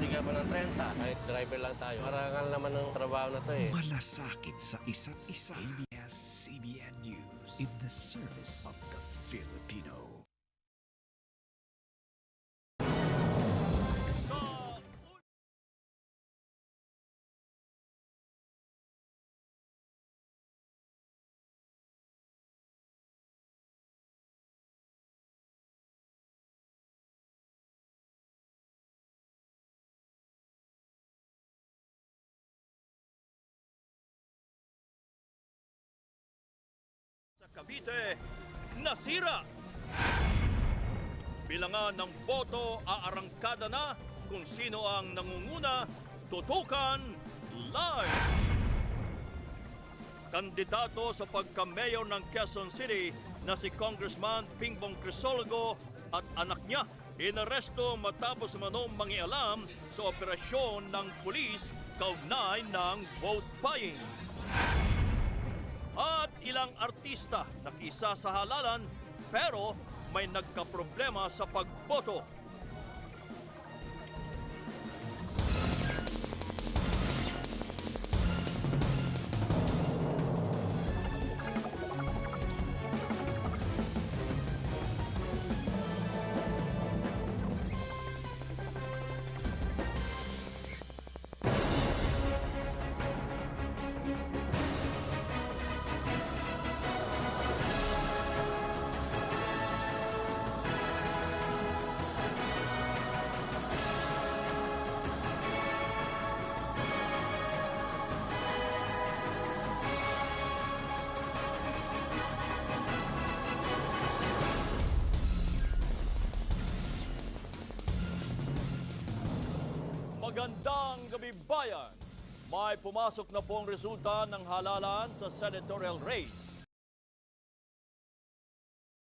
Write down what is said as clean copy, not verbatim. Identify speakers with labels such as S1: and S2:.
S1: bibigyan mo ng 30, kahit driver lang tayo. Marangal naman ng trabaho na to eh.
S2: Malasakit sa isa't isa. ABS-CBN News in the service of the Filipino.
S3: Sa Cavite, nasira! Bilangan ng boto aarangkada na kung sino ang nangunguna, tutukan live! Kandidato sa pagka-mayor ng Quezon City na si Congressman Bingbong Crisologo at anak niya inaresto matapos manong mangialam sa operasyon ng pulis kaugnay ng vote buying. At ilang artista nakisa sa halalan pero may nagkaproblema sa pagboto. Magandang gabi bayan! May pumasok na pong resulta ng halalan sa senatorial race.